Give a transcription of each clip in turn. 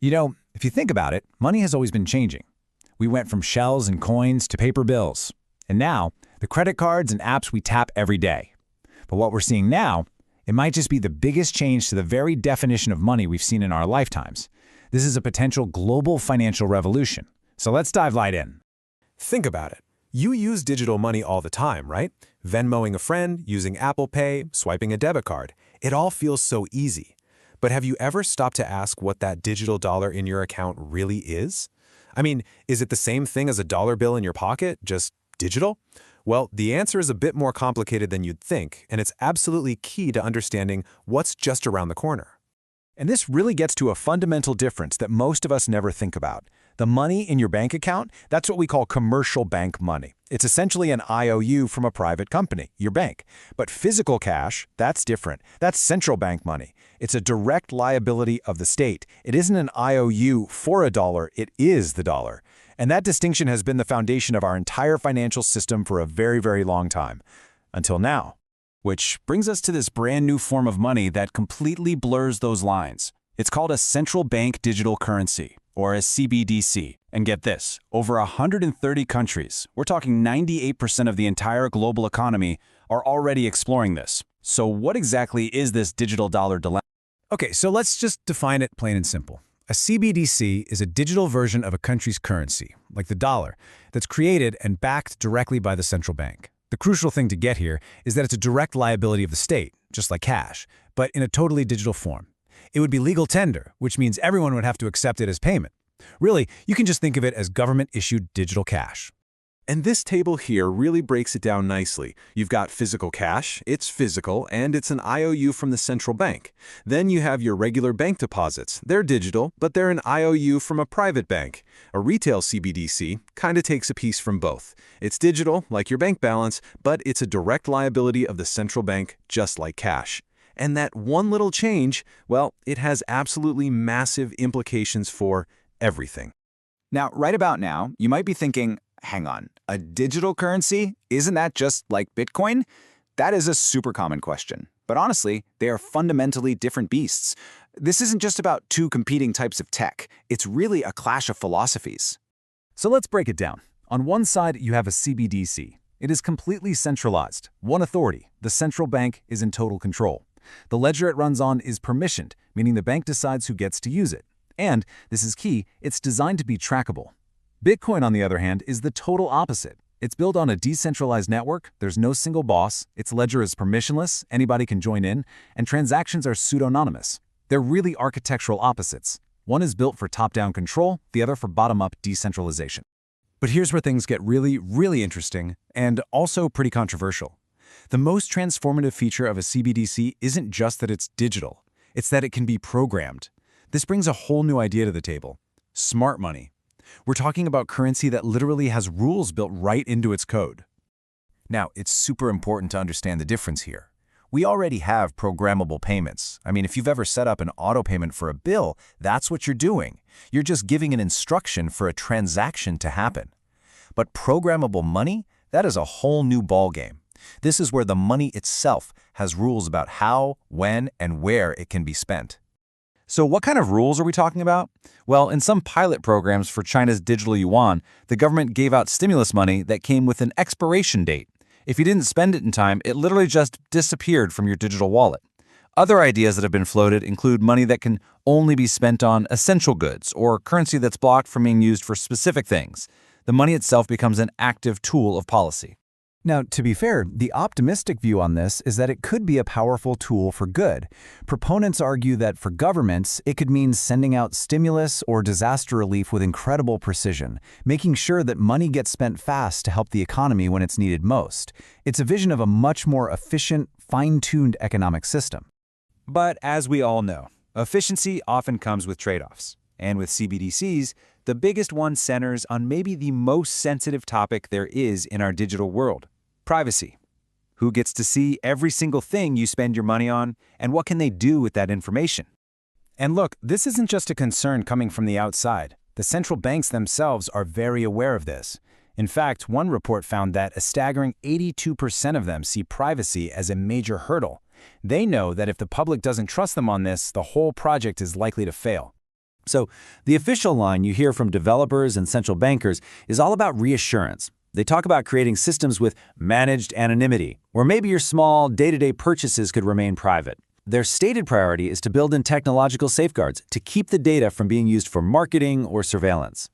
If you think about it, money has always been changing. We went from shells and coins to paper bills. And now, the credit cards and apps we tap every day. But what we're seeing now, it might just be the biggest change to the very definition of money we've seen in our lifetimes. This is a potential global financial revolution. So let's dive right in. Think about it. You use digital money all the time, right? Venmoing a friend, using Apple Pay, swiping a debit card. It all feels so easy. But have you ever stopped to ask what that digital dollar in your account really is? I mean, is it the same thing as a dollar bill in your pocket, just digital? Well, the answer is a bit more complicated than you'd think, and it's absolutely key to understanding what's just around the corner. And this really gets to a fundamental difference that most of us never think about. The money in your bank account, that's what we call commercial bank money. It's essentially an IOU from a private company, your bank. But physical cash, that's different. That's central bank money. It's a direct liability of the state. It isn't an IOU for a dollar, it is the dollar. And that distinction has been the foundation of our entire financial system for a very, very long time. Until now. Which brings us to this brand new form of money that completely blurs those lines. It's called a Central Bank Digital Currency, or a CBDC. And get this, over 130 countries, we're talking 98% of the entire global economy, are already exploring this. So what exactly is this digital dollar dilemma? Okay, so let's just define it plain and simple. A CBDC is a digital version of a country's currency, like the dollar, that's created and backed directly by the central bank. The crucial thing to get here is that it's a direct liability of the state, just like cash, but in a totally digital form. It would be legal tender, which means everyone would have to accept it as payment. Really, you can just think of it as government-issued digital cash. And this table here really breaks it down nicely. You've got physical cash, it's physical, and it's an IOU from the central bank. Then you have your regular bank deposits. They're digital, but they're an IOU from a private bank. A retail CBDC kind of takes a piece from both. It's digital, like your bank balance, but it's a direct liability of the central bank, just like cash. And that one little change, well, it has absolutely massive implications for everything. Now, right about now, you might be thinking, hang on, a digital currency? Isn't that just like Bitcoin? That is a super common question. But honestly, they are fundamentally different beasts. This isn't just about two competing types of tech. It's really a clash of philosophies. So let's break it down. On one side, you have a CBDC. It is completely centralized. One authority, the central bank, is in total control. The ledger it runs on is permissioned, meaning the bank decides who gets to use it. And, this is key, it's designed to be trackable. Bitcoin, on the other hand, is the total opposite. It's built on a decentralized network, there's no single boss, its ledger is permissionless, anybody can join in, and transactions are pseudonymous. They're really architectural opposites. One is built for top-down control, the other for bottom-up decentralization. But here's where things get really, really interesting, and also pretty controversial. The most transformative feature of a CBDC isn't just that it's digital, it's that it can be programmed. This brings a whole new idea to the table: smart money. We're talking about currency that literally has rules built right into its code. Now, it's super important to understand the difference here. We already have programmable payments. I mean, if you've ever set up an auto payment for a bill, that's what you're doing. You're just giving an instruction for a transaction to happen. But programmable money, that is a whole new ballgame. This is where the money itself has rules about how, when, and where it can be spent. So what kind of rules are we talking about? Well, in some pilot programs for China's digital yuan, the government gave out stimulus money that came with an expiration date. If you didn't spend it in time, it literally just disappeared from your digital wallet. Other ideas that have been floated include money that can only be spent on essential goods or currency that's blocked from being used for specific things. The money itself becomes an active tool of policy. Now, to be fair, the optimistic view on this is that it could be a powerful tool for good. Proponents argue that for governments, it could mean sending out stimulus or disaster relief with incredible precision, making sure that money gets spent fast to help the economy when it's needed most. It's a vision of a much more efficient, fine-tuned economic system. But as we all know, efficiency often comes with trade-offs. And with CBDCs, the biggest one centers on maybe the most sensitive topic there is in our digital world: privacy. Who gets to see every single thing you spend your money on, and what can they do with that information? And look, this isn't just a concern coming from the outside. The central banks themselves are very aware of this. In fact, one report found that a staggering 82% of them see privacy as a major hurdle. They know that if the public doesn't trust them on this, the whole project is likely to fail. So the official line you hear from developers and central bankers is all about reassurance. They talk about creating systems with managed anonymity, where maybe your small, day-to-day purchases could remain private. Their stated priority is to build in technological safeguards to keep the data from being used for marketing or surveillance.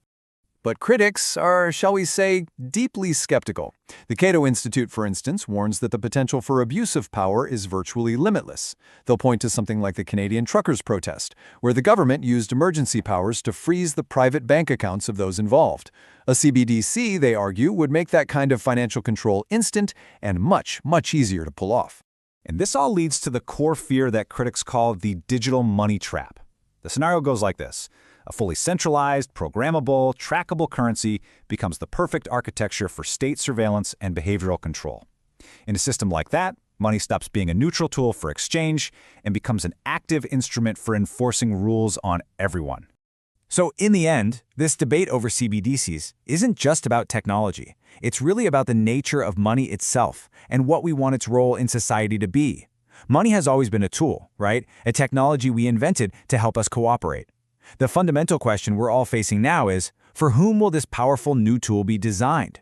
But critics are, shall we say, deeply skeptical. The Cato Institute, for instance, warns that the potential for abuse of power is virtually limitless. They'll point to something like the Canadian truckers' protest, where the government used emergency powers to freeze the private bank accounts of those involved. A CBDC, they argue, would make that kind of financial control instant and much, much easier to pull off. And this all leads to the core fear that critics call the digital money trap. The scenario goes like this. A fully centralized, programmable, trackable currency becomes the perfect architecture for state surveillance and behavioral control. In a system like that, money stops being a neutral tool for exchange and becomes an active instrument for enforcing rules on everyone. So in the end, this debate over CBDCs isn't just about technology. It's really about the nature of money itself and what we want its role in society to be. Money has always been a tool, right? A technology we invented to help us cooperate. The fundamental question we're all facing now is, for whom will this powerful new tool be designed?